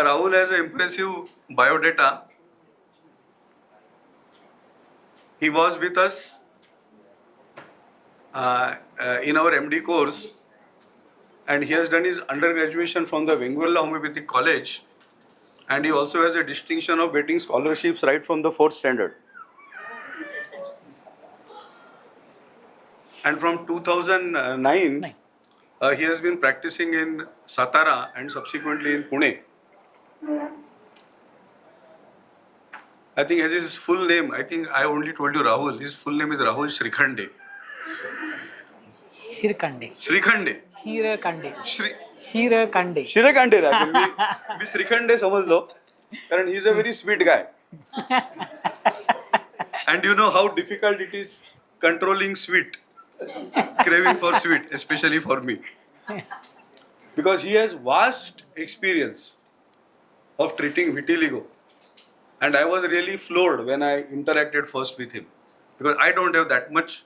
Rahul has an impressive biodata. He was with us in our MD course, and he has done his undergraduation from the Venguella Homeopathic College, and he also has a distinction of getting scholarships right from the 4th standard. And from 2009, he has been practicing in Satara and subsequently in Pune. I think as his full name, I think I only told you Rahul. His full name is Rahul Shrikhande. Shrikhande. Shrikhande. Shrikhande. Shri. Shrikhande. Shrikhande राहते मी Shrikhande समजलो कारण he is a very sweet guy. And you know how difficult it is controlling sweet, craving for sweet, especially for me. Because he has vast experience of treating vitiligo. And I was really floored when I interacted first with him. Because I don't have that much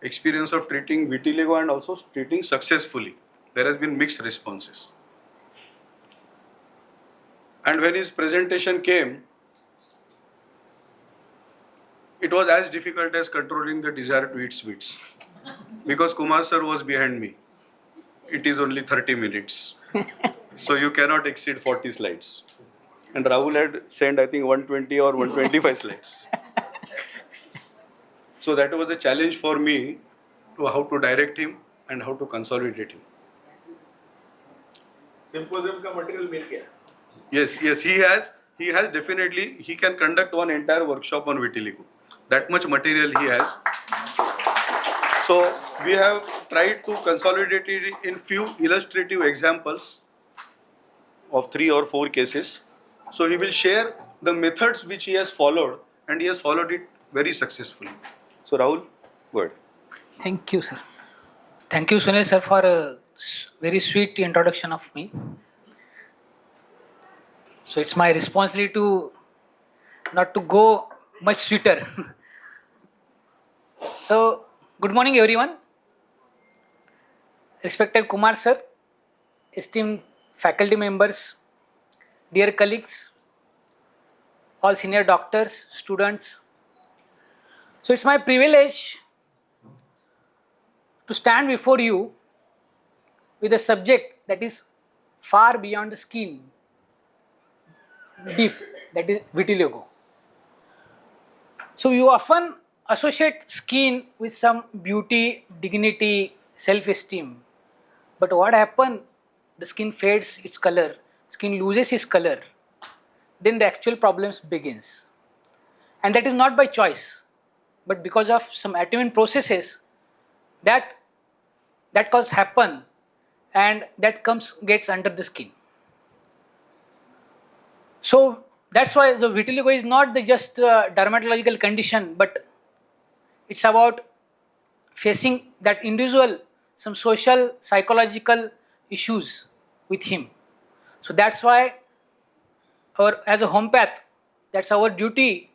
experience of treating vitiligo and also treating successfully. There has been mixed responses. And when his presentation came, it was as difficult as controlling the desire to eat sweets. Because Kumar sir was behind me. It is only 30 minutes. So you cannot exceed 40 slides. And Rahul had sent, I think, 120 or 125 slides. So that was a challenge for me to how to direct him and how to consolidate him. Symposium का material मिल गया. Yes, he has definitely, he can conduct one entire workshop on vitiligo. That much material he has. So we have tried to consolidate it in few illustrative examples of 3 or 4 cases. So he will share the methods which he has followed, and he has followed it very successfully. So Rahul, go ahead. Thank you, sir. Thank you, Sunil sir, for a very sweet introduction of me. So it's my responsibility to not to go much sweeter. So good morning, everyone. Respected Kumar sir, esteemed faculty members, dear colleagues, all senior doctors, students. So it's my privilege to stand before you with a subject that is far beyond the skin, deep, that is vitiligo. So you often associate skin with some beauty, dignity, self-esteem. But what happens? The skin fades its color, skin loses its color. Then the actual problems begins. And that is not by choice, but because of some attunement processes that cause happen, and that gets under the skin. So that's why the vitiligo is not just a dermatological condition, but it's about facing that individual some social, psychological issues with him. So that's why as a homeopath, that's our duty,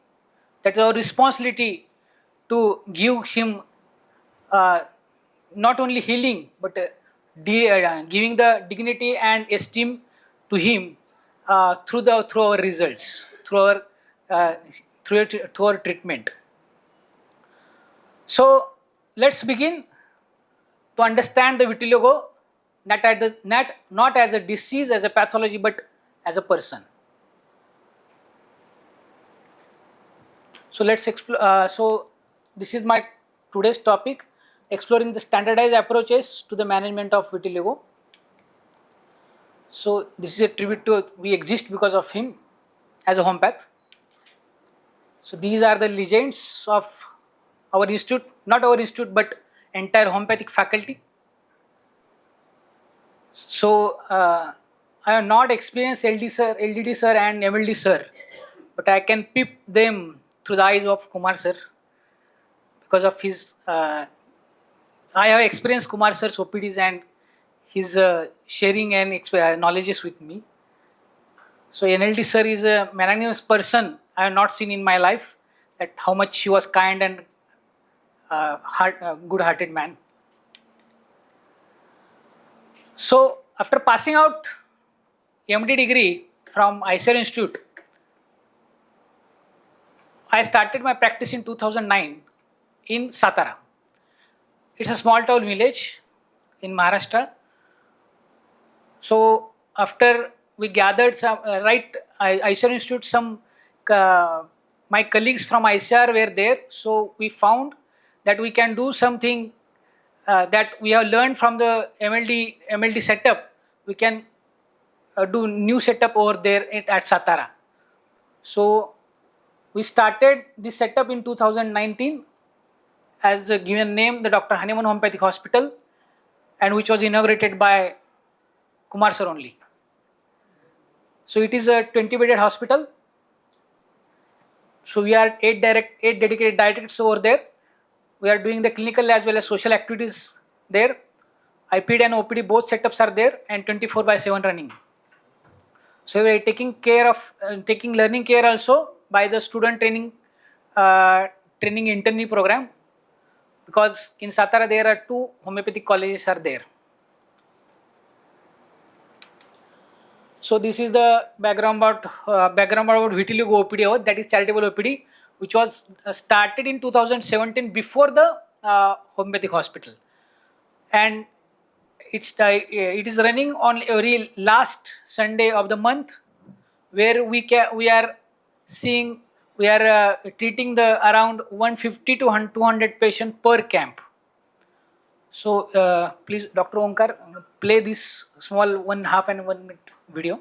that's our responsibility to give him not only healing, but giving the dignity and esteem to him through our results, through our treatment. So let's begin to understand the vitiligo not as a disease, as a pathology, but as a person. So let's explore. So this is my today's topic: exploring the standardized approaches to the management of vitiligo. So this is a tribute to we exist because of him as a homeopath. So these are the legends of our institute, not our institute, but entire homeopathic faculty. So I have not experienced LDD sir and MLD sir, but I can peep them through the eyes of Kumar sir because of his. I have experienced Kumar sir's OPDs and his sharing and knowledges with me. So NLD sir is a magnanimous person I have not seen in my life. That how much he was kind and good-hearted man. So after passing out MD degree from ICAR Institute. I started my practice in 2009 in Satara. It's a small town village in Maharashtra. So after we gathered some, ICAR Institute, my colleagues from ICAR were there. So we found that we can do something that we have learned from the MLD setup. We can do new setup over there at Satara. So we started this setup in 2019 as a given name, the Dr. Hanuman Homeopathic Hospital, and which was inaugurated by Kumar sir only. So it is a 20-bedded hospital. So we are eight dedicated dietitians over there. We are doing the clinical as well as social activities there. IPD and OPD both setups are there and 24/7 running. So we are taking care of taking learning care also by the student training internee program, because in Satara there are 2 homeopathic colleges are there. So this is the background about Vitiligo OPD, that is charitable OPD, which was started in 2017 before the homeopathic hospital, and it is running on every last Sunday of the month, where we are treating the around 150 to 200 patients per camp. So please, Dr. Omkar, play this small 1.5 and 1 minute video.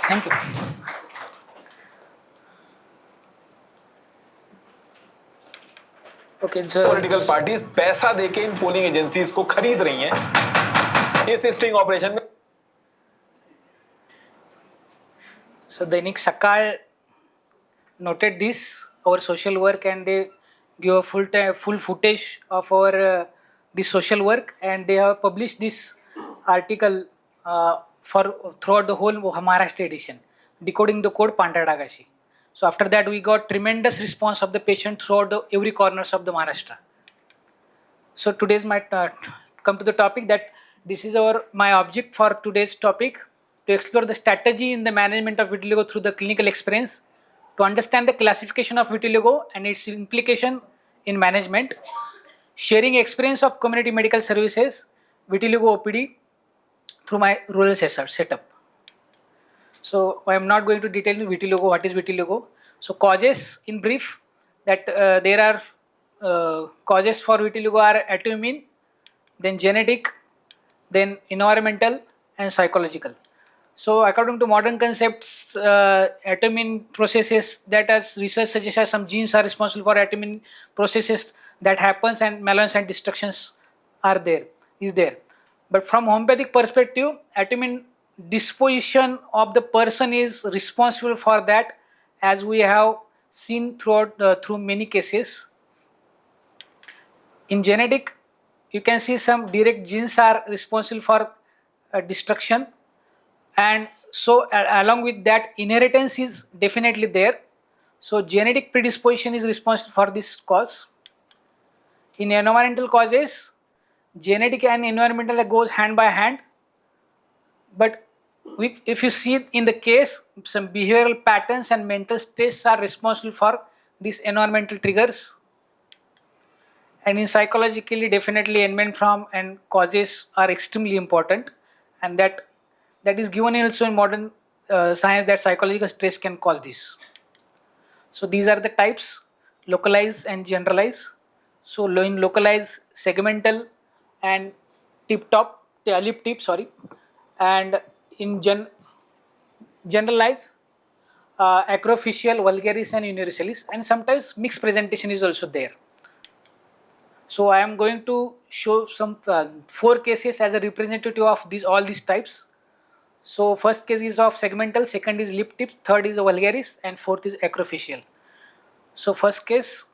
Thank you. Okay, so political parties पैसा देके इन polling agencies को खरीद रही हैं इस sting operation में. So Dainik Sakal noted this, our social work, and they give a full footage of our this social work, and they have published this article throughout the whole Maharashtra edition, decoding the code Pandradagashi. So after that, we got tremendous response of the patient throughout every corners of the Maharashtra. So today's my come to the topic that this is my object for today's topic, to explore the strategy in the management of vitiligo through the clinical experience, to understand the classification of vitiligo and its implication in management, sharing experience of community medical services, vitiligo OPD through my rural setup. So I am not going to detail vitiligo. What is vitiligo? So causes in brief, that there are causes for vitiligo are autoimmune, then genetic, then environmental and psychological. So according to modern concepts, autoimmune processes, that as research suggests some genes are responsible for autoimmune processes that happens, and maladies and destructions is there. But from homeopathic perspective, autoimmune disposition of the person is responsible for that, as we have seen through many cases. In genetic, you can see some direct genes are responsible for destruction, and So along with that, inheritance is definitely there. So genetic predisposition is responsible for this cause. In environmental causes, genetic and environmental goes hand by hand. But if you see in the case, some behavioral patterns and mental states are responsible for these environmental triggers. And in psychologically, definitely environment from and causes are extremely important, and that is given also in modern science that psychological stress can cause this. So these are the types: localize and generalize. So in localize, segmental and lip tip, sorry, and in generalize, acrofacial, vulgaris, and universalis, and sometimes mixed presentation is also there. So I am going to show some 4 cases as a representative of all these types. So first case is of segmental, second is lip tip, third is vulgaris, and fourth is acrofacial. So first case,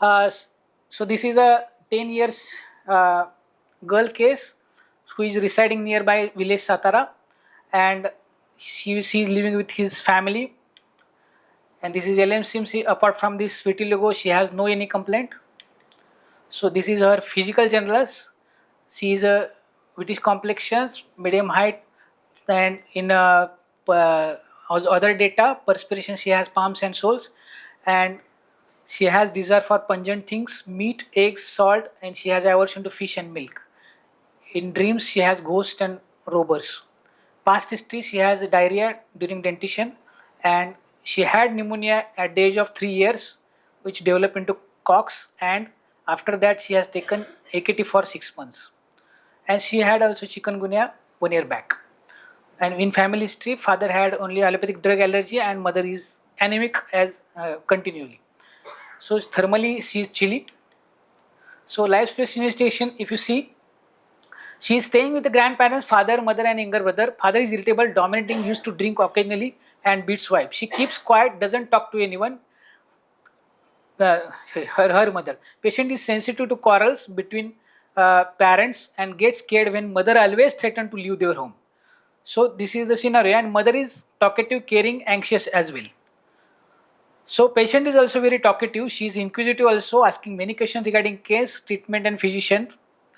so this is a 10 years girl case who is residing nearby village Satara, and she is living with his family. And this is LMC. Apart from this vitiligo, she has no any complaint. So this is her physical generals. She is a British complexions, medium height, and in other data, perspiration, she has palms and soles, and she has desire for pungent things, meat, eggs, salt, and she has aversion to fish and milk. In dreams, she has ghosts and robbers. Past history, she has diarrhea during dentition, and she had pneumonia at the age of 3 years, which developed into Cox, and after that she has taken AKT for 6 months. And she had also chikungunya 1 year back. And in family history, father had only allopathic drug allergy and mother is anemic as continually. So thermally she is chilly. So life space investigation, if you see, she is staying with the grandparents, father, mother, and younger brother. Father is irritable, dominating, used to drink occasionally, and beats wife. She keeps quiet, doesn't talk to anyone. Her mother. Patient is sensitive to quarrels between parents and gets scared when mother always threatens to leave their home. So this is the scenario, and mother is talkative, caring, anxious as well. So patient is also very talkative. She is inquisitive, also asking many questions regarding case, treatment, and physician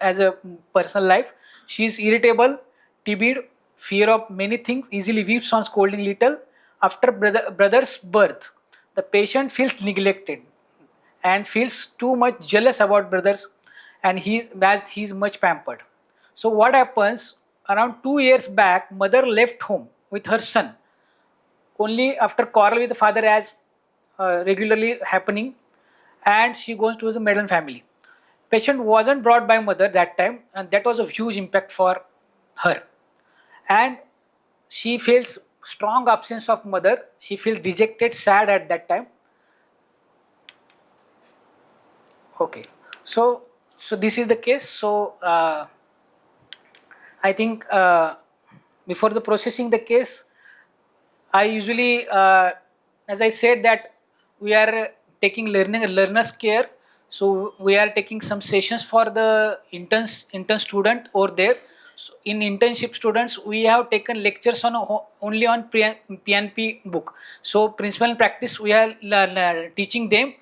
as a personal life. She is irritable, timid, fear of many things, easily weeps on scolding little. After brother's birth, the patient feels neglected and feels too much jealous about brothers, and he is much pampered. So what happens, around 2 years back, mother left home with her son only after quarrel with the father as regularly happening, and she goes to the Maiden family. Patient wasn't brought by mother that time, and that was a huge impact for her. And she feels strong absence of mother. She feels dejected, sad at that time. Okay, so this is the case. So I think before the processing the case, I usually, as I said, that we are taking learners care. So we are taking some sessions for the intern student over there. So in internship students, we have taken lectures on only on PNP book. So principle and practice, we are teaching them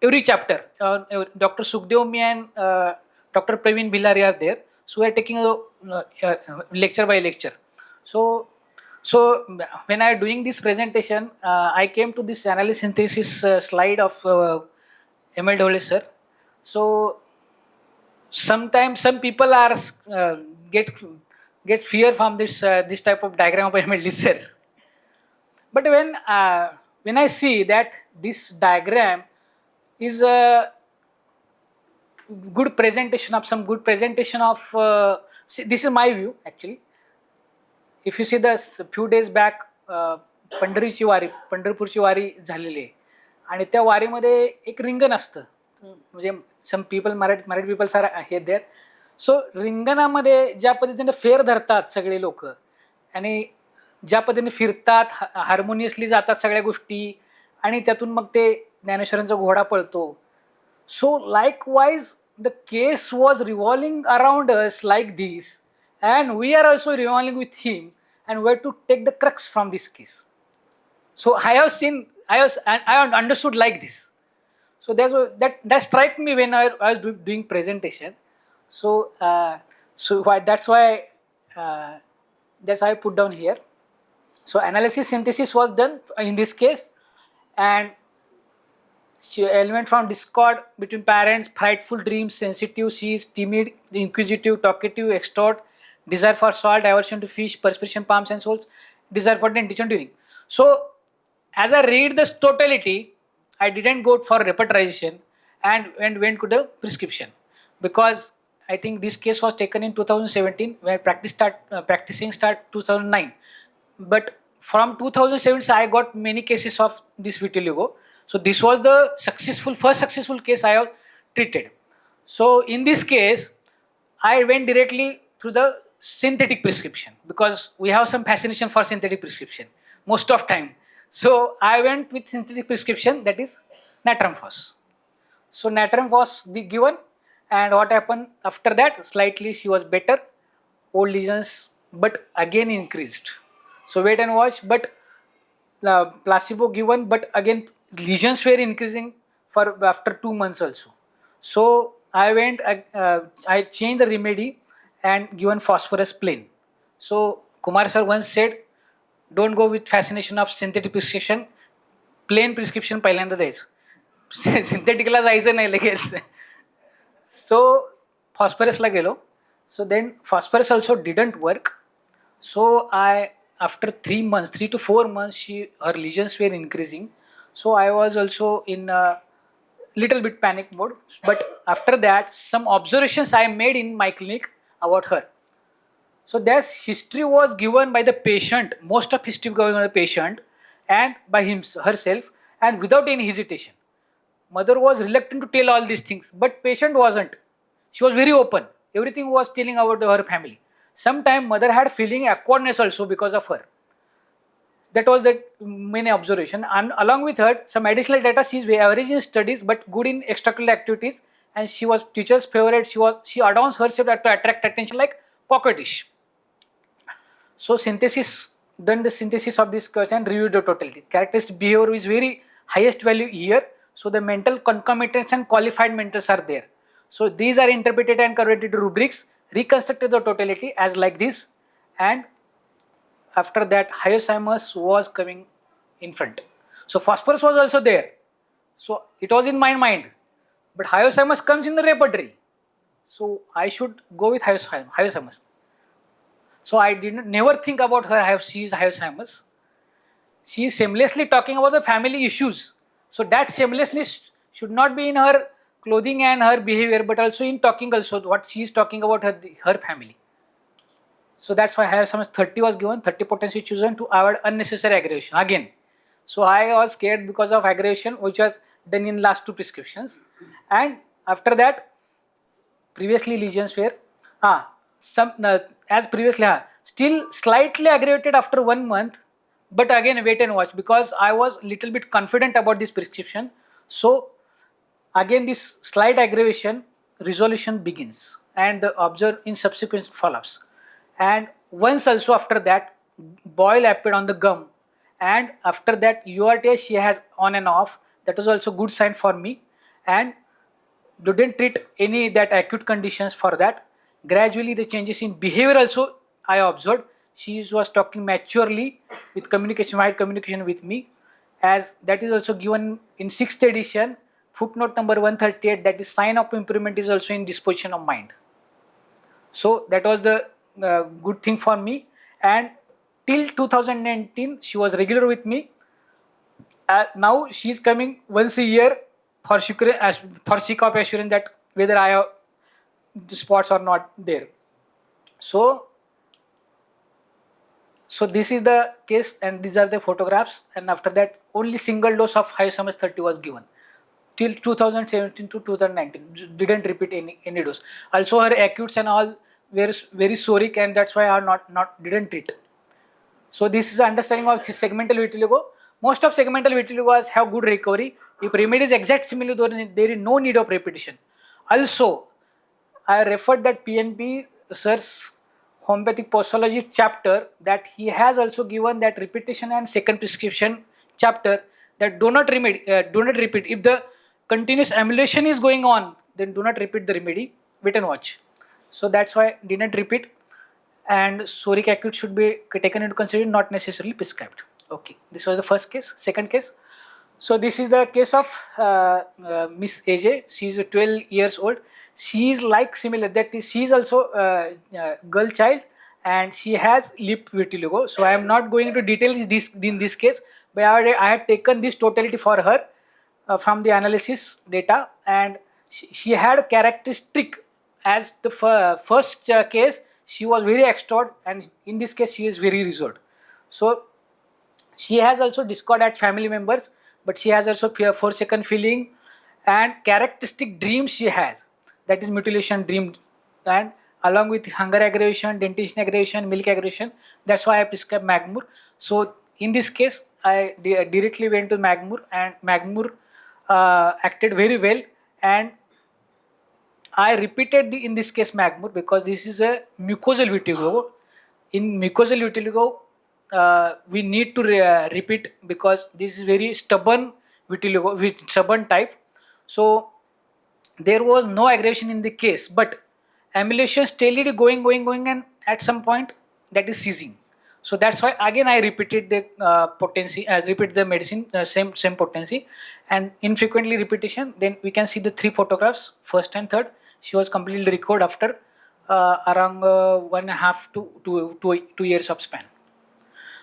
every chapter. Dr. Sukhdev Mi and Dr. Praveen Billari are there. So we are taking lecture by lecture. So when I am doing this presentation, I came to this analysis synthesis slide of ML Dhole sir. So sometimes some people are get fear from this type of diagram of ML sir. But when I see that this diagram is a good presentation of see, this is my view actually. If you see the few days back पंढरपूरची वारी झालेली आहे, आणि त्या वारीमध्ये एक रिंगण असतं, म्हणजे some people Marathi peoples are हे देअर. सो रिंगणामध्ये ज्या पद्धतीने फेर धरतात सगळे लोक, आणि ज्या पद्धतीने फिरतात, हार्मोनियसली जातात सगळ्या गोष्टी, आणि त्यातून मग ते ज्ञानेश्वरांचा घोडा पळतो. So likewise the case was revolving around us like this, and we are also revolving with him, and where to take the crux from this case. So I understood like this. So that struck me when I was doing presentation. So that's why I put down here. So analysis synthesis was done in this case, and element from discord between parents, frightful dreams, sensitive, she is timid, inquisitive, talkative, extort, desire for salt, aversion to fish, perspiration, palms and soles, desire for the intention during. So as I read this totality, I didn't go for repetition and went to the prescription, because I think this case was taken in 2017 when practicing start 2009. But from 2007 I got many cases of this vitiligo. So this was the first successful case I have treated. So in this case, I went directly through the synthetic prescription, because we have some fascination for synthetic prescription most of time. So I went with synthetic prescription, that is natrum phos. So natrum was given, and what happened after that? Slightly she was better, old lesions, but again increased. So wait and watch, but placebo given, but again lesions were increasing for after 2 months also. So I changed the remedy and given phosphorus plain. So Kumar sir once said, don't go with fascination of synthetic prescription, plain prescription पहिल्यांदा द्यायचं, सिंथेटिकला जायचं नाही लगेच. So phosphorusला गेलो. So then phosphorus also didn't work. So after 3 to 4 months, her lesions were increasing. So I was also in a little bit panic mode. But after that, some observations I made in my clinic about her. So this history was given by the patient, most of history given by the patient and by herself, and without any hesitation. Mother was reluctant to tell all these things, but patient wasn't. She was very open. Everything was telling about her family. Sometime mother had feeling awkwardness also because of her. That was the main observation. And along with her, some additional data, she is average in studies but good in extracurricular activities, and she was teacher's favorite. She adorns herself to attract attention like pocketish. So done the synthesis of this question, reviewed the totality. Characteristic behavior is very highest value here. So the mental concomitants and qualified mentors are there. So these are interpreted and converted to rubrics, reconstructed the totality as like this, and after that hyoscyamus was coming in front. So phosphorus was also there. So it was in my mind, but hyoscyamus comes in the repertory. So I should go with hyoscyamus. So I never think about her. She is hyoscyamus. She is shamelessly talking about the family issues. So that shamelessness should not be in her clothing and her behavior, but also in talking also what she is talking about her family. So that's why hyoscyamus 30 was given, 30 potency chosen to avoid unnecessary aggravation. Again, so I was scared because of aggravation, which was done in last 2 prescriptions. And after that, previously lesions were as previously still slightly aggravated after 1 month, but again wait and watch, because I was little bit confident about this prescription. So again this slight aggravation, resolution begins and observe in subsequent follow-ups. And once also after that, boil appeared on the gum, and after that URTI she had on and off. That was also good sign for me, and didn't treat any that acute conditions for that. Gradually the changes in behavior also I observed. She was talking maturely with wide communication with me, as that is also given in 6th edition, footnote number 138, that is sign of improvement is also in disposition of mind. So that was the good thing for me, and till 2019 she was regular with me. Now she is coming once a year for sake of assurance that whether I have the spots or not there. So this is the case, and these are the photographs. And after that, only single dose of hyoscyamus 30 was given till 2017 to 2019. Didn't repeat any dose. Also her acutes and all were very psoric, and that's why I didn't treat. So this is the understanding of segmental vitiligo. Most of segmental vitiligo have good recovery. If remedy is exact similarly, there is no need of repetition. Also, I referred that PNP sirs homeopathic posology chapter that he has also given that repetition and second prescription chapter that do not repeat. If the continuous emulation is going on, then do not repeat the remedy. Wait and watch. So that's why did not repeat, and psoriatic acute should be taken into consideration, not necessarily prescribed. Okay, this was the first case. Second case. So this is the case of Miss AJ. She is 12 years old. She is like similar that she is also girl child and she has lip vitiligo. So I am not going into details this in this case, but I had taken this totality for her from the analysis data, and she had characteristic as the first case. She was very extrovert, and in this case she is very reserved. So she has also discord at family members, but she has also forsaken feeling and characteristic dreams she has, that is mutilation dreams, and along with hunger aggravation, dentition aggravation, milk aggravation. That's why I prescribed Magmur. So in this case I directly went to Magmur, and Magmur acted very well, and I repeated in this case Magmur because this is a mucosal vitiligo. In mucosal vitiligo, we need to repeat because this is very stubborn vitiligo, with stubborn type. So there was no aggravation in the case, but emulation steadily going, and at some point that is ceasing. So that's why again I repeated the potency, repeat the medicine, same potency, and infrequently repetition. Then we can see the 3 photographs, first and third. She was completely recovered after around 1.5 to 2 years of span.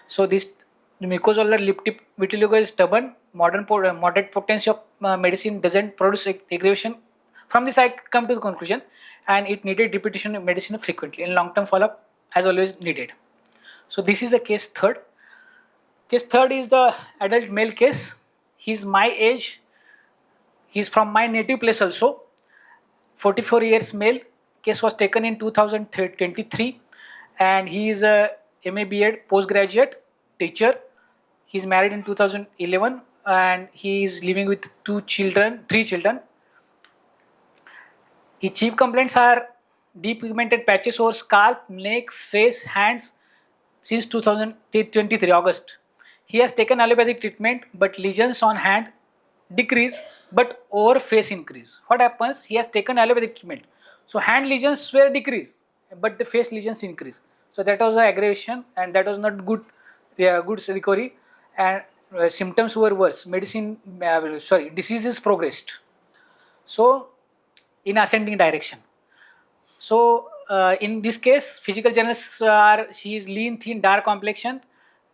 So this mucosal lip tip vitiligo is stubborn. Moderate potency of medicine doesn't produce aggravation. From this I come to the conclusion, and it needed repetition of medicine frequently, and long-term follow-up as always needed. So this is the case third. Case third is the adult male case. He's my age. He's from my native place also. 44 years male. Case was taken in 2023, and he is a MA B.Ed postgraduate teacher. He's married in 2011, and he is living with 3 children. His chief complaints are depigmented patches over scalp, neck, face, hands since 2023 August. He has taken allopathic treatment, but lesions on hand decrease, but over face increase. What happens? He has taken allopathic treatment, so hand lesions were decreased, but the face lesions increase. So that was an aggravation, and that was not good. Good recovery, and symptoms were worse. Diseases progressed. So in ascending direction. So in this case, physical genus are, she is lean, thin, dark complexion,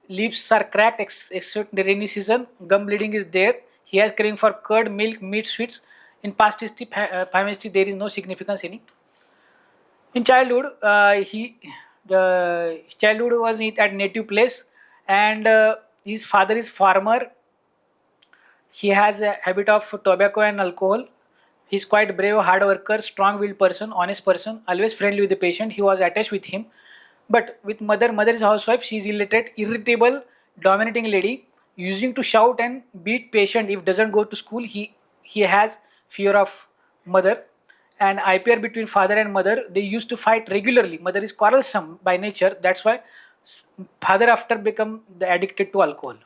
lips are cracked except the rainy season, gum bleeding is there. He has craving for curd, milk, meat, sweets. In past history, family history, there is no significance any. In childhood, his childhood was at native place, and his father is farmer. He has a habit of tobacco and alcohol. He is quite brave, hard worker, strong-willed person, honest person, always friendly with the patient. He was attached with him. But with mother is a housewife. She is illiterate, irritable, dominating lady, using to shout and beat patient if doesn't go to school. He has fear of mother. And IPR between father and mother, they used to fight regularly. Mother is quarrelsome by nature. That's why father after become addicted to alcohol.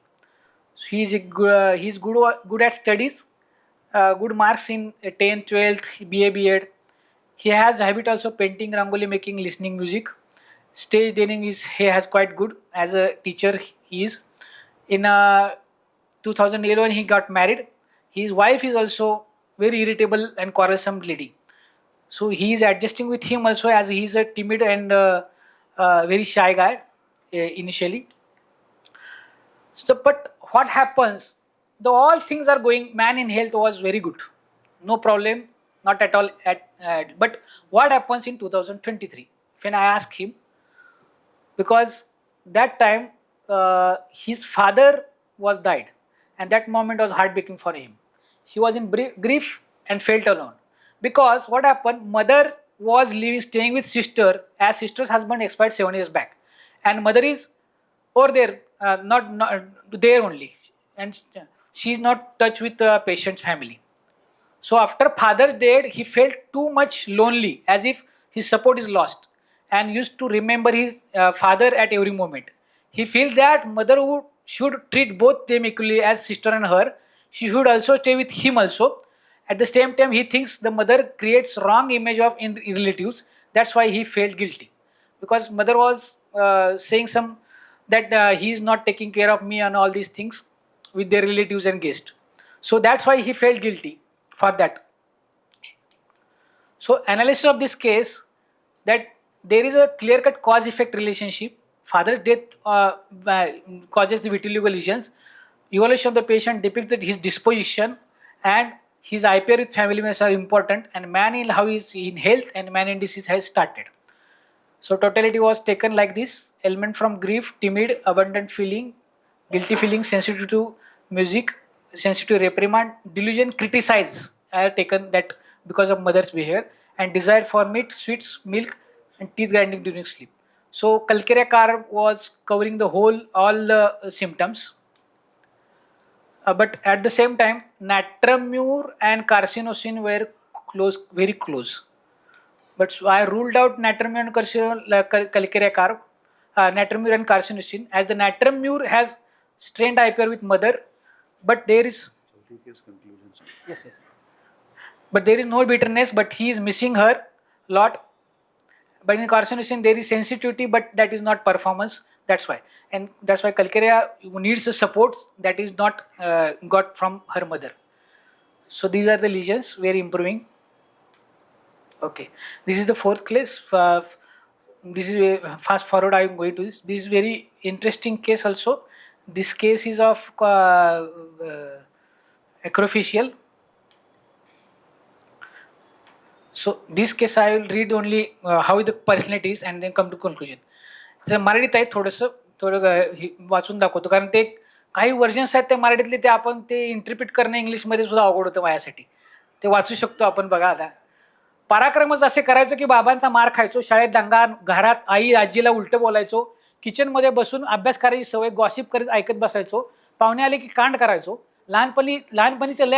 So he's good at studies. Good marks in 10th, 12th, BA, B.Ed. He has habit also painting, rangoli making, listening music. Stage daring he has quite good. As a teacher he is. In 2011 he got married. His wife is also very irritable and quarrelsome lady. So he is adjusting with him also, as he is a timid and very shy guy initially. So but what happens? All things are going, man in health was very good, no problem, not at all. But what happens in 2023 when I ask him, because that time his father was died, and that moment was heartbreaking for him. He was in grief and felt alone, because what happened, mother was staying with sister, as sister's husband expired 7 years back, and mother is over there, not there only, and she is not touch with the patient's family. So after father's death, he felt too much lonely, as if his support is lost. and used to remember his father at every moment. He feels that mother should treat both them equally as sister and her. She should also stay with him also. At the same time, he thinks the mother creates wrong image of in relatives. That's why he felt guilty, because mother was saying some that he is not taking care of me and all these things with their relatives and guests. So that's why he felt guilty for that. So analysis of this case, that there is a clear-cut cause-effect relationship. Father's death causes the vitiligo lesions. Evaluation of the patient depicts that his disposition and his IPR with family members are important, and man in how he is in health and man in disease has started. So totality was taken like this: element from grief, timid, abundant feeling, guilty feeling, sensitive to music, sensitive to reprimand, delusion, criticize. I have taken that because of mother's behavior, and desire for meat, sweets, milk, and teeth grinding during sleep. So Kalkerekar was covering the whole, all the symptoms. But at the same time, Natramur and carcinosin were close, very close. But so I ruled out Natramur and Kalkerekar, Natramur and carcinosin, as the Natramur has strained IPR with mother, but there is yes. But there is no bitterness, but he is missing her lot. But in carcinosin there is sensitivity, but that is not performance. That's why, and that's why Kalkeria needs a support that is not got from her mother. So these are the lesions. We are improving. Okay, this is the fourth case. This is fast forward. I am going to this. This is very interesting case also. This case is of acrofacial. So this case I will read only how the personality is and then come to conclusion. जर मराठीत आहे थोडं वाचून दाखवतो, कारण ते काही versions आहेत ते मराठीतले, ते आपण ते इंटरप्रिट करणं इंग्लिशमध्ये सुद्धा अवघड होतं माझ्यासाठी. ते वाचू शकतो आपण. बघा आता, पराक्रमच असे करायचो की बाबांचा मार खायचो, शाळेत दंगा, घरात आई आजीला उलटं बोलायचो, किचनमध्ये बसून अभ्यास करायची सवय, गॉसिप करत ऐकत बसायचो, पाहुणे आले की कांड करायचो. लहानपणीचं लय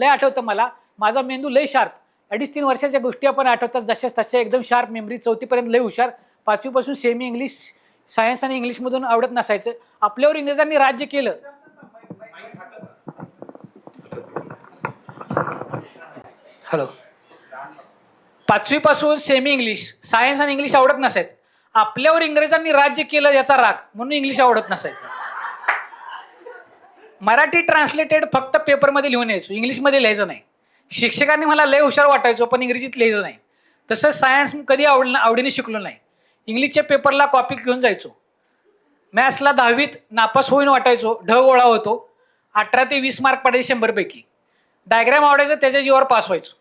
आठवतं मला. माझा मेंदू लय शार्प. 2.5-3 वर्षाच्या गोष्टी आपण आठवतात जशाच तशा, एकदम शार्प मेमरी. 4थीपर्यंत लय हुशार. 5वीपासून सेमी इंग्लिश, सायन्स आणि इंग्लिशमधून आवडत नसायचं. आपल्यावर इंग्रजांनी राज्य केलं. हॅलो. 5वीपासून सेमी इंग्लिश, सायन्स आणि इंग्लिश आवडत नसायचं. आपल्यावर इंग्रजांनी राज्य केलं याचा राग, म्हणून इंग्लिश आवडत नसायचं. मराठी ट्रान्सलेटेड फक्त पेपरमध्ये लिहून यायचो, इंग्लिशमध्ये लिहायचं नाही. शिक्षकांनी मला लय हुशार वाटायचो, पण इंग्रजीत लिहायचं नाही. तसंच सायन्स कधी आवडीने शिकलो नाही. इंग्लिशच्या पेपरला कॉपी घेऊन जायचो. मॅथ्सला 10वीत नापास होईन वाटायचो, ढ गोळा होतो. 18 ते 20 मार्क पडायचे 100 पैकी. डायग्राम आवडायचं, त्याच्या जीवावर पास व्हायचो.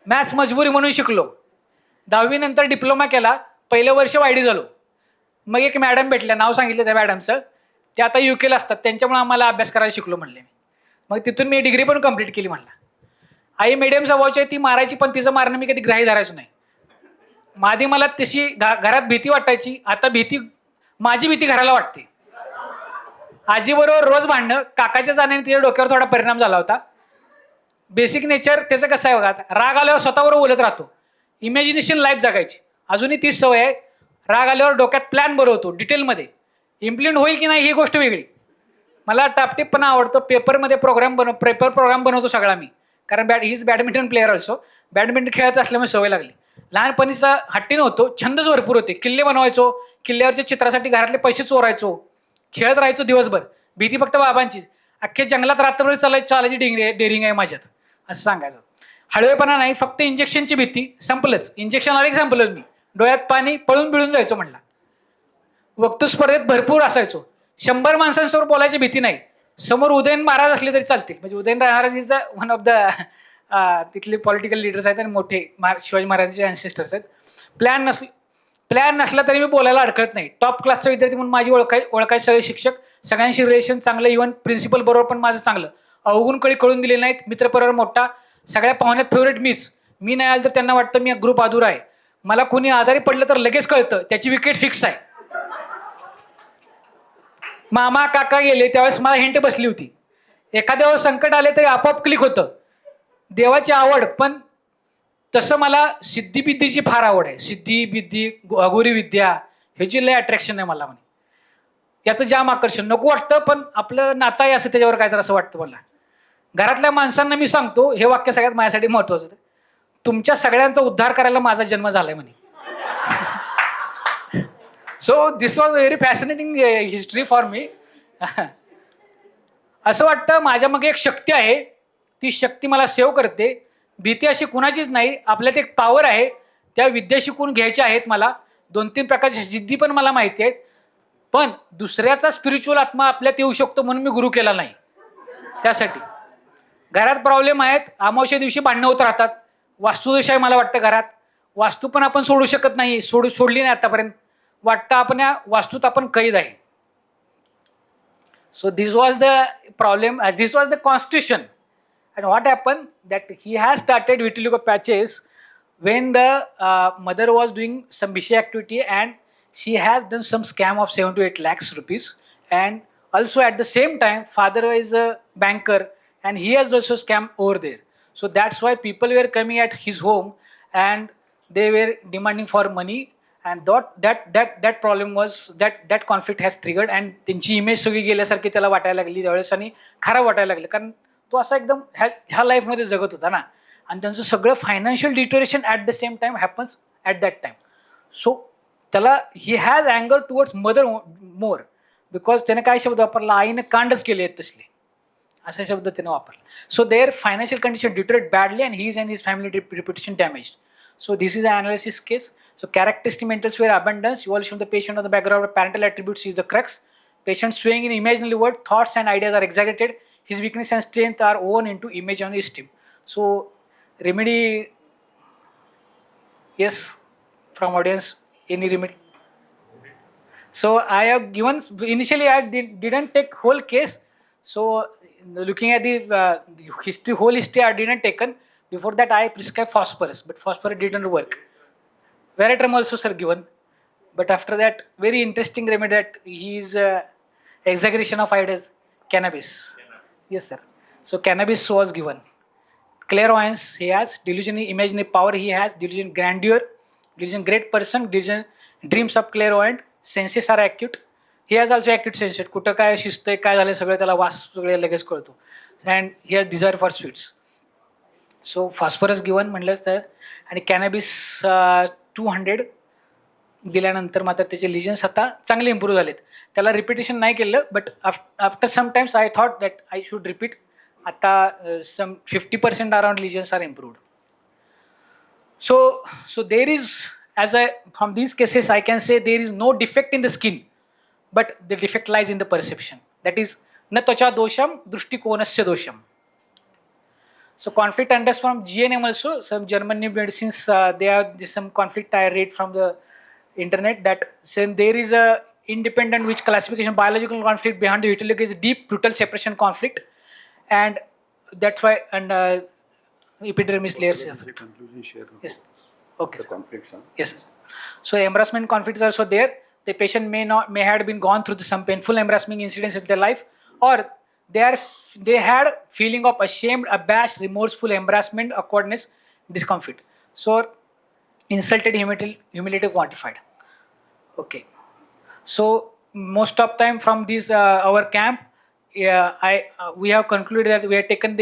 मॅथ्स मजबुरी म्हणून शिकलो. 10वी नंतर डिप्लोमा केला. पहिलं वर्ष वायडी झालो. मग एक मॅडम भेटल्या, नाव सांगितलं त्या मॅडमचं. ते आता UKला असतात, त्यांच्यामुळे आम्हाला अभ्यास करायला शिकलो म्हणले मी. मग तिथून मी डिग्री पण कंप्लीट केली. म्हणला आई मीडियम स्वभावाची आहे, ती मारायची, पण तिचं मारणं मी कधी ग्राही धरायचो नाही. आधी मला तशी घरात भीती वाटायची, आता माझी भीती घराला वाटते. आजीबरोबर रोज भांडणं, काकाच्या जाण्याने तिच्या डोक्यावर थोडा परिणाम झाला होता. बेसिक नेचर त्याचं कसं आहे बघा, राग आल्यावर स्वतःवर बोलत राहतो, इमॅजिनेशन लाईफ जगायची. अजूनही तीच सवय आहे. राग आल्यावर डोक्यात प्लॅन बनवतो डिटेलमध्ये. इम्प्लिमेंट होईल की नाही ही गोष्ट वेगळी. मला टापटीपणा आवडतो. पेपर प्रोग्राम बनवतो सगळा मी, कारण बॅडमिंटन प्लेअर ऑल्सो. बॅडमिंटन खेळत असल्यामुळे सवय लागली. लहानपणीचा हट्टी नव्हतो, छंदच भरपूर होते. किल्ले बनवायचो, किल्ल्यावरच्या चित्रासाठी घरातले पैसे चोरायचो, खेळत राहायचो दिवसभर. भीती फक्त बाबांचीच. अख्ख्या जंगलात रात्रभर चालायची डेअरिंग आहे माझ्यात, असं सांगायचं. हळवेपणा नाही, फक्त इंजेक्शनची भीती. संपलंच, इंजेक्शन आले की संपलं. मी डोळ्यात पाणी, पळून बिळून जायचो. म्हणला वक्तृत्व स्पर्धेत भरपूर असायचो. 100 माणसांसमोर बोलायची भीती नाही. समोर उदयन महाराज असले तरी चालतील, म्हणजे उदयन महाराज इज वन ऑफ द तिथले पॉलिटिकल लीडर्स आहेत आणि मोठे शिवाजी महाराजांचे अँसेस्टर्स आहेत. प्लॅन नसला तरी मी बोलायला अडकळत नाही. टॉप क्लासचा विद्यार्थी म्हणून माझी ओळखायचे सगळे शिक्षक, सगळ्यांशी रिलेशन चांगलं. इव्हन प्रिन्सिपल बरोबर पण माझं चांगलं. अवगुण कळून दिले नाहीत. मित्रपरिवार मोठा. सगळ्या पाहुण्यात फेवरेट मीच. मी नाही आलं तर त्यांना वाटतं मी ग्रुप अधुरा आहे. मला कोणी आजारी पडलं तर लगेच कळतं, त्याची विकेट फिक्स आहे. मामा काका गेले त्यावेळेस मला हिंट बसली होती. एखाद्यावर संकट आले तरी आपोआप क्लिक होतं. देवाची आवड, पण तसं मला सिद्धी फार आवड आहे. सिद्धी बिद्धी अघोरी विद्या ह्याची लय अट्रॅक्शन आहे मला म्हणे. याचं जाम आकर्षण नको वाटतं, पण आपलं नातं आहे असं त्याच्यावर काय तर असं वाटतं मला. घरातल्या माणसांना मी सांगतो हे वाक्य सगळ्यात माझ्यासाठी महत्वाचं आहे. तुमच्या सगळ्यांचा उद्धार करायला माझा जन्म झालाय म्हणे. So this was a very fascinating history for me. असं वाटतं माझ्या मागे एक शक्ती आहे, ती शक्ती मला सेव्ह करते. भीती अशी कुणाचीच नाही, आपल्यात एक पॉवर आहे, त्या विद्या शिकून घ्यायच्या आहेत मला. 2-3 प्रकारच्या जिद्दी पण मला माहिती आहेत, पण दुसऱ्याचा स्पिरिच्युअल आत्मा आपल्यात येऊ शकतो म्हणून मी गुरु केला नाही. त्यासाठी घरात प्रॉब्लेम आहेत, अमावस्या दिवशी भांडणं होत राहतात. वास्तुदोष आहे मला वाटतं घरात. वास्तू पण आपण सोडू शकत नाही, सोडली नाही आतापर्यंत. वाटतं आपण या वास्तूत आपण कैद आहे. So this was the problem, this was the constitution. And what happened that he has started vitiligo patches when the mother was doing some vicious activity and she has done some scam of 7 to 8 lakhs rupees. And also at the same time father is a banker and he has also scam over there. So that's why people were coming at his home and they were demanding for money. And that problem was that conflict has triggered and त्यांची image सगळी गेल्यासारखी त्याला वाटायला लागली त्यावेळेस आणि खराब वाटायला लागलं, कारण तो असा एकदम ह्या लाईफमध्ये जगत होता ना. आणि त्यांचं सगळं financial deterioration at the same time happens at that time. So त्याला ही हॅज अँगर टुवर्ड्स मदर मोर, बिकॉज त्याने काय शब्द वापरला, आईने कांडच केले आहेत तसले, असा शब्द त्याने वापरला. So their financial condition deteriorate badly and his family reputation damaged. So this is an analysis case. So characteristic mentals were abundance, evolution of the patient on the background of parental attributes is the crux. Patient swaying in imaginary world, thoughts and ideas are exaggerated. His weakness and strength are owned into image and esteem. So remedy, yes, from audience, any remedy? So I have given, initially I didn't take whole case. So looking at the history, whole history I didn't taken. Before that I prescribed phosphorus, but phosphorus didn't work. Veratrum also sir given, but after that very interesting remedy that he is exaggeration of ideas, cannabis. Yes sir. So cannabis was given. Clairvoyance he has, delusion imaginary power he has, delusion grandeur, delusion great person, delusion dreams of clairvoyant, senses are acute. He has also acute senses. कुठं काय शिस्त काय झालं सगळं त्याला वास सगळे लगेच कळतो. And he has desire for sweets. So phosphorus given म्हटलं तर, आणि कॅनॅबिस 200 दिल्यानंतर मात्र त्याचे लिजन्स आता चांगले इम्प्रूव्ह झालेत. त्याला रिपिटेशन नाही केलं, but after sometimes I thought that I should repeat. आता some 50% around lesions are improved. So there is as a from these cases I can say there is no defect in the skin, but the defect lies in the perception. That is न त्वचा दोषम दृष्टिकोनस्य दोषम. So conflict unders from GNM also, some German new medicines, they have some conflict I read from the internet that saying there is a independent which classification biological conflict behind the vitiligo is deep brutal separation conflict, and that's why and epidermis layers. Conclusion share. Yes. Okay. The conflicts. Yes. So embarrassment conflict is also there. The patient may had been gone through some painful embarrassing incidents in their life, or they had feeling of ashamed, abashed, remorseful, embarrassment, awkwardness, discomfort. So insulted, humiliated, quantified. Okay. So most of time from this our camp, we have concluded that we have taken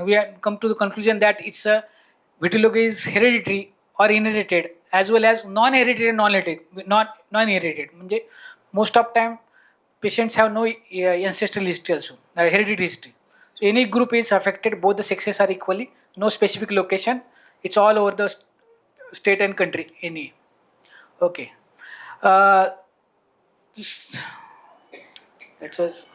we have come to the conclusion that it's a vitiligo is hereditary or inherited, as well as non-hereditary, non-inherited. म्हणजे most of time patients have no ancestral history also, hereditary history. So any group is affected, both the sexes are equally, no specific location, it's all over the state and country, any. Okay. That was.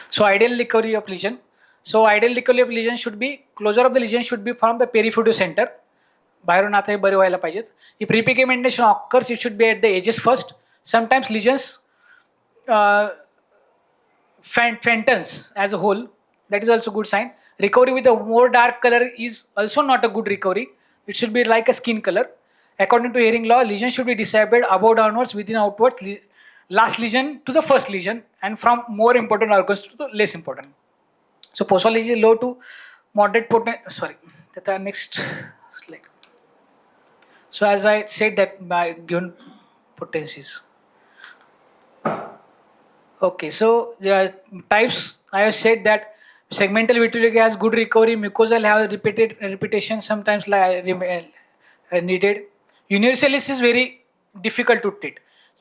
So ideal recovery of lesion. So ideal recovery of lesion should be, closure of the lesion should be from the peripheral center. बाहेरून आता हे बरे व्हायला पाहिजेत. If repigmentation occurs, it should be at the edges first. Sometimes lesions faintens as a whole. That is also good sign. Recovery with a more dark color is also not a good recovery. It should be like a skin color. According to hearing law, lesion should be disabled above downwards, within outwards, last lesion to the first lesion, and from more important organs to the less important. So pathology low to moderate sorry, the next slide. So as I said that by given potencies. Okay, so the types I have said that segmental vitiligo has good recovery, mucosal have repeated repetition sometimes needed. Universalis is very difficult to treat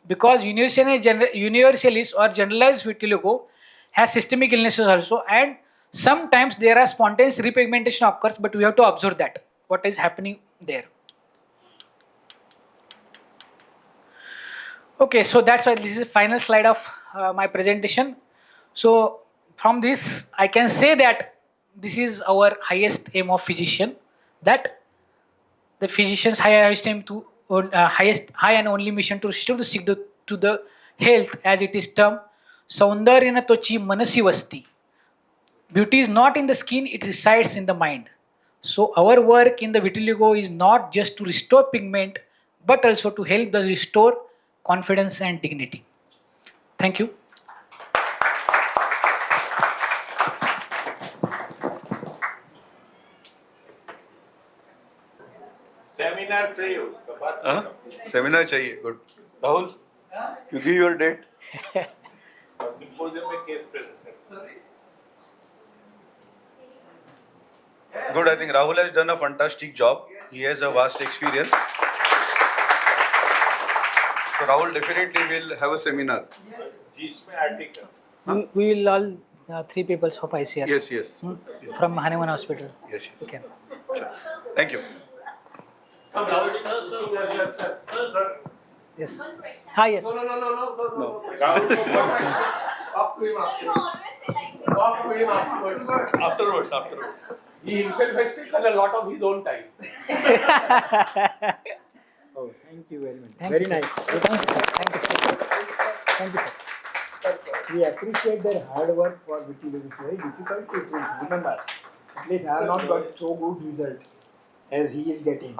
because universalis or generalized vitiligo has systemic illnesses also, and sometimes there are spontaneous repigmentation occurs, but we have to observe that what is happening there. Okay, so that's why this is the final slide of my presentation. So from this, I can say that this is our highest aim of physician, that the physician's highest aim to highest high and only mission to restore the sick to the health, as it is termed. Saundarya tochi manasi vasti. Beauty is not in the skin; it resides in the mind. So our work in the vitiligo is not just to restore pigment, but also to help us restore confidence and dignity. Thank you. Seminar चाहिए उसका बात हाँ seminar चाहिए. Good. Rahul, you give your date. Symposium में case present. Good. I think Rahul has done a fantastic job. He has a vast experience. So Rahul definitely will have a seminar. जिसमें article We will all three people of ICR Yes, yes. from Hanuman Hospital. Yes, yes. Okay. Thank you. Yes. Hi. Yes. No. Rahul, talk to him afterwards. Afterwards. He himself has taken a lot of his own time. Oh, thank you very much. Thank Very you, sir. nice. Thank you, sir. Thank you, sir. Thank you, sir. We appreciate their hard work for vitiligo. It's very difficult to treat. Remember, at least I have not got so good result as he is getting.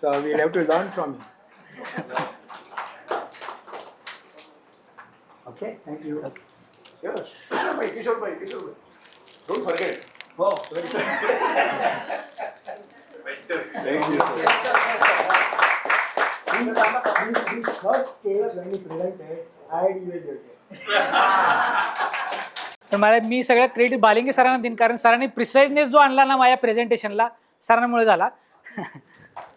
So we'll have to learn from him. Okay, thank you. Yes. Kishore bhai. Don't forget. Oh, very good. Thank you. This first case when he presented, I had evaluated. तर मला मी सगळं credit Balinge सरांना देईन, कारण सरांनी प्रिसाइजनेस जो आणला ना माझ्या प्रेझेंटेशनला सरांमुळे झाला.